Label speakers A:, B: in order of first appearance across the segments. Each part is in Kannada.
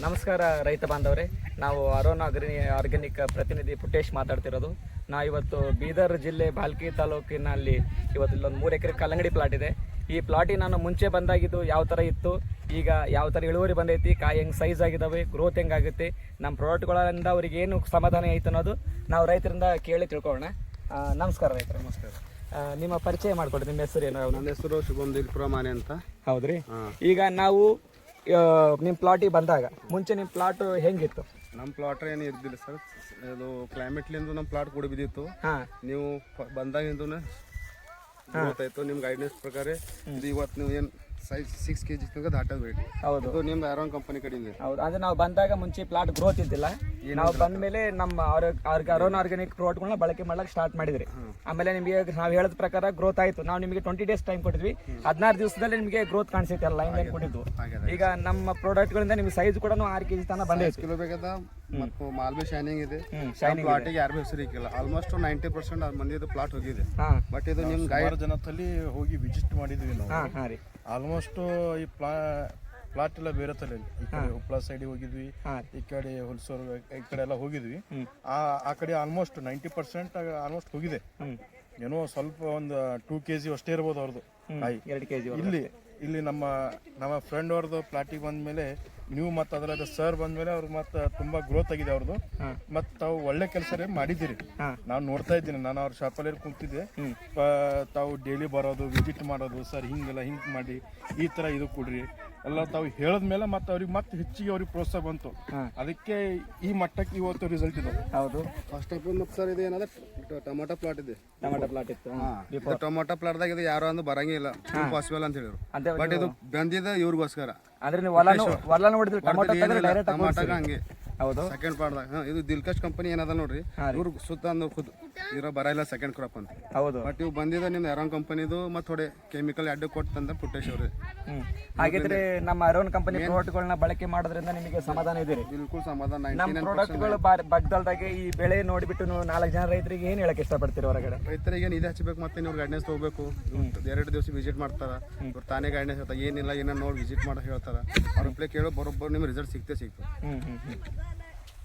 A: ನಮಸ್ಕಾರ ರೈತ ಬಾಂಧವರೇ, ನಾವು ಅರೋನ್ ಆರ್ಗ್ಯಾನಿಕ್ ಪ್ರತಿನಿಧಿ ಪುಟ್ಟೇಶ್ ಮಾತಾಡ್ತಿರೋದು. ಇವತ್ತು ಬೀದರ್ ಜಿಲ್ಲೆ ಬಾಲ್ಕಿ ತಾಲೂಕಿನಲ್ಲಿ ಇವತ್ತು ಇಲ್ಲೊಂದು 3 ಎಕರೆ ಕಲ್ಲಂಗಡಿ ಪ್ಲಾಟ್ ಇದೆ. ಈ ಪ್ಲಾಟಿಗೆ ನಾನು ಮುಂಚೆ ಬಂದಾಗಿದ್ದು ಯಾವ ಥರ ಇತ್ತು, ಈಗ ಯಾವ ಥರ ಇಳುವರಿ ಬಂದೈತಿ, ಕಾಯಿ ಹೆಂಗೆ ಸೈಜ್ ಆಗಿದ್ದಾವೆ, ಗ್ರೋತ್ ಹೆಂಗಾಗುತ್ತೆ, ನಮ್ಮ ಪ್ರಾಡಕ್ಟ್ಗಳಿಂದ ಅವ್ರಿಗೆ ಏನು ಸಮಾಧಾನ ಐತೆ ಅನ್ನೋದು ನಾವು ರೈತರಿಂದ ಕೇಳಿ ತಿಳ್ಕೊಳ್ಳೋಣ. ನಮಸ್ಕಾರ ರೈತರು.
B: ನಮಸ್ಕಾರ.
A: ನಿಮ್ಮ ಪರಿಚಯ ಮಾಡಿಕೊಡ್ರಿ. ನಿಮ್ಮ ಹೆಸರು ಏನು?
B: ನನ್ನ ಹೆಸರು ಶುಭಮ್ ದಿಲ್ಪುರ ಮಾನೆ ಅಂತ.
A: ಹೌದ್ರಿ. ಈಗ ನಾವು ನಿಮ್ಮ ಪ್ಲಾಟಿಗೆ ಬಂದಾಗ ಮುಂಚೆ ನಿಮ್ಮ ಪ್ಲಾಟ್ ಹೆಂಗಿತ್ತು?
B: ನಮ್ಮ ಪ್ಲಾಟ್ ಏನು ಇರ್ದಿಲ್ಲ ಸರ್, ಅದು ಕ್ಲೈಮೇಟ್ಲಿಂದ ನಮ್ಮ ಪ್ಲಾಟ್ ಕೂಡ ಬಿದ್ದಿತ್ತು. ನೀವು ಬಂದಾಗಿಂದ ಗೊತ್ತಾಯ್ತು ನಿಮ್ಮ ಗೈಡೆನ್ಸ್ ಪ್ರಕಾರ ಇದು ಇವತ್ತು ನೀವು ಏನು ಸೈಜ್ 6 kg ತನಕ ದಾಟದ ಬೇಕು.
A: ಹೌದು,
B: ನಿಮ್ದು ಅರೋನ್ ಕಂಪನಿ ಕಡೆಯಿಂದ.
A: ಹೌದು, ಅಂದ್ರೆ ನಾವು ಬಂದಾಗ ಮುಂಚೆ ಪ್ಲಾಟ್ ಗ್ರೋತ್ ಇದ್ದಿಲ್ಲ. ನಾವು ಬಂದ ಮೇಲೆ ನಮ್ಮ ಅರೋನ್ ಆರ್ಗ್ಯಾನಿಕ್ ಪ್ರಾಡಕ್ಟ್ಗಳನ್ನ ಬಳಕೆ ಮಾಡ್ಲಿಕ್ಕೆ ಸ್ಟಾರ್ಟ್ ಮಾಡಿದ್ರಿ. ಆಮೇಲೆ ನಿಮಗೆ ನಾವು ಹೇಳಿದ ಪ್ರಕಾರ ಗ್ರೋತ್ ಆಯ್ತು. ನಾವು ನಿಮಗೆ 20 days ಟೈಮ್ ಕೊಟ್ಟಿದ್ವಿ. 16 ದಿವಸದಲ್ಲಿ ನಿಮಗೆ ಗ್ರೋತ್ ಕಾಣಿಸುತ್ತೆ ಅಲ್ಲ, ಲೈನ್ ಕೊಟ್ಟಿದ್ದು. ಈಗ ನಮ್ಮ ಪ್ರಾಡಕ್ಟ್ಗಳಿಂದ ನಿಮಗೆ ಸೈಜ್ ಕೂಡ 6 kg ತನಕ ಬಂದೈತೆ.
B: ಕಿಲೋ ಬೇಕಾದ ಮತ್ತು ಮಾಲ್ ಬಿ ಶೈನಿಂಗ್ ಇದೆ. ಪ್ಲಾಟಿಗೆ ಯಾರು ಹೆಸರು ಇಕ್ಕಿಲ್ಲ. ಆಲ್ಮೋಸ್ಟ್ 90% ಮಂದಿದು ಪ್ಲಾಟ್ ಹೋಗಿದೆ. ಬಟ್ ಇದು ನಿಮ್ಮ ಗೈಡ್
C: ಜನತಲ್ಲಿ ಹೋಗಿ ವಿಸಿಟ್ ಮಾಡಿದ್ವಿ ನಾವು. ಆಲ್ಮೋಸ್ಟ್ ಈ ಪ್ಲಾಟ್ ಎಲ್ಲ ಬೇರೆ ತಲೆ, ಈ ಕಡೆ ಉಪ್ಪಳ ಸೈಡಿಗೆ ಹೋಗಿದ್ವಿ, ಈ ಕಡೆ ಹುಲ್ಸೂರು ಈ ಕಡೆ ಎಲ್ಲ ಹೋಗಿದ್ವಿ. ಆ ಕಡೆ ಆಲ್ಮೋಸ್ಟ್ 90% ಆಲ್ಮೋಸ್ಟ್ ಹೋಗಿದೆ. ಏನೋ ಸ್ವಲ್ಪ ಒಂದು 2 kg ಅಷ್ಟೇ ಇರ್ಬೋದು ಅವ್ರದ್ದು ಕಾಯಿ.
A: 2 kg
C: ಇಲ್ಲಿ ನಮ್ಮ ಫ್ರೆಂಡ್ ಅವ್ರದ್ದು ಪ್ಲಾಟಿಗೆ ಬಂದ್ಮೇಲೆ ನೀವು ಮತ್ತೆ ಅದರ ಸರ್ ಬಂದ್ಮೇಲೆ ಅವ್ರು ಮತ್ತೆ ತುಂಬಾ ಗ್ರೋತ್ ಆಗಿದೆ ಅವ್ರದ್ದು. ಮತ್ತೆ ತಾವು ಒಳ್ಳೆ ಕೆಲಸ ಮಾಡಿದ್ದೀರಿ. ನಾನು ನೋಡ್ತಾ ಇದ್ದೀನಿ, ನಾನು ಅವ್ರ ಶಾಪಲ್ಲಿ ಕುಂತಿದ್ದೆ. ತಾವು ಡೈಲಿ ಬರೋದು, ವಿಸಿಟ್ ಮಾಡೋದು, ಸರ್ ಹಿಂಗೆಲ್ಲ ಹಿಂಗೆ ಮಾಡಿ ಈ ತರ ಇದು ಕೊಡ್ರಿ ಎಲ್ಲ ತಾವು ಹೇಳಿದ್ಮೇಲೆ ಮತ್ತೆ ಅವ್ರಿಗೆ ಮತ್ತೆ ಹೆಚ್ಚಿಗೆ ಅವ್ರಿಗೆ ಪ್ರೋತ್ಸಾಹ ಬಂತು. ಅದಕ್ಕೆ ಈ ಮಟ್ಟಕ್ಕೆ ಇವತ್ತು ರಿಸಲ್ಟ್ ಇದೆ.
A: ಹೌದು.
B: ಫಸ್ಟ್ ಆಫ್ ಆಲ್ ಸರ್ ಇದು ಏನಂದ್ರೆ ಟೊಮಾಟೊ ಪ್ಲಾಟ್ ಇದೆ.
A: ಟೊಮಾಟೊ ಪ್ಲಾಟ್ ಇತ್ತು.
B: ಟೊಮಾಟೊ ಪ್ಲಾಟ್ದಾಗ ಇದು ಯಾರು ಅಂದು ಬರಂಗಿಲ್ಲ, ಪಾಸಿಬಲ್ ಅಂತ ಹೇಳಿದ್ರು. ಬಟ್ ಇದು ಬಂದಿದೆ ಇವ್ರಿಗೋಸ್ಕರ.
A: ಅಂದ್ರೆ ನೀವು ಹೊಲ ನೋಡಿದ್ರಿ
B: ಟೊಮಾಟೋಗ ಹಂಗೆ.
A: ಹೌದು.
B: ಸೆಕೆಂಡ್ ಪ್ಲಾಟ್ದಾಗ ಇದು ದಿಲ್ಕಶ್ ಕಂಪನಿ ಏನದ ನೋಡ್ರಿ, ಇವ್ರು ಸುತ್ತ ಅಂದ್ ಖುದ್ ಇರೋ ಬರ ಇಲ್ಲ ಸೆಕೆಂಡ್ ಕ್ರಾಪ್ ಅಂತ.
A: ಹೌದು.
B: ಬಟ್ ಇವ್ ಬಂದಿದೆ ನಿಮ್ದು ಅರೋನ್ ಕಂಪನಿದು ಮತ್ತೆ ಥೋಡೆ ಕೆಮಿಕಲ್ ಅಡ್ಡ ಕೊಟ್ಟಂತ ಪುಟ್ಟೇಶ್ ಅವ್ರಿ.
A: ಹಾಗಿದ್ರೆ ನಮ್ಮ ಅರೋನ್ ಕಂಪನಿ ಪ್ರಾಡಕ್ಟ್ಗಳನ್ನ ಬಳಕೆ ಮಾಡೋದ್ರಿಂದ ನಿಮಗೆ ಸಮಾಧಾನ ಇದೆ?
B: ಬಿಲ್ಕುಲ್ ಸಮಾಧಾನ.
A: ನಮ್ಮ ಪ್ರಾಡಕ್ಟ್ಗಳು ಬಗ್ದಲ್ದಾಗೆ ಈ ಬೆಳೆ ನೋಡಿಬಿಟ್ಟು ನೀವು 4 ಜನ ರೈತರಿಗೆ ಏನ್ ಹೇಳಕ್ ಇಷ್ಟಪಡ್ತೀರಿ? ಹೊರಗಡೆ
B: ರೈತರಿಗೆ ಇದು ಹಚ್ಚಬೇಕು, ಮತ್ತೆ ಇವ್ರು ಗೈಡೆನ್ಸ್ ತಗೋಬೇಕು. 2 ದಿವಸ ವಿಸಿಟ್ ಮಾಡ್ತಾರ, ಇವ್ರು ತಾನೇ ಗೈಡೆನ್ಸ್ ಹೇಳ್ತಾರೆ, ಏನಿಲ್ಲ ಏನೋ ನೋಡಿ ವಿಸಿಟ್ ಮಾಡೋ ಹೇಳ್ತಾರ. ಅವ್ರ ಪ್ಲೇ ಕೇಳೋ ಬರೋಬ್ಬರು ನಿಮ್ಗೆ ರಿಸಲ್ಟ್ ಸಿಗ್ತದೆ.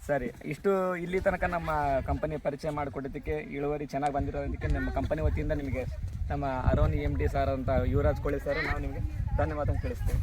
A: ಸರಿ, ಇಷ್ಟು ಇಲ್ಲಿ ತನಕ ನಮ್ಮ ಕಂಪನಿ ಪರಿಚಯ ಮಾಡಿಕೊಟ್ಟಿದ್ದಕ್ಕೆ, ಇಳುವರಿ ಚೆನ್ನಾಗಿ ಬಂದಿರೋದಕ್ಕೆ ನಮ್ಮ ಕಂಪನಿ ವತಿಯಿಂದ ನಿಮಗೆ ನಮ್ಮ ಅರೋನ್ MD ಸರ್ ಅಂತ ಯುವರಾಜ್ ಕೋಳಿ ಸರ್ ನಾವು ನಿಮಗೆ ಧನ್ಯವಾದ ತಿಳಿಸ್ತೇವೆ.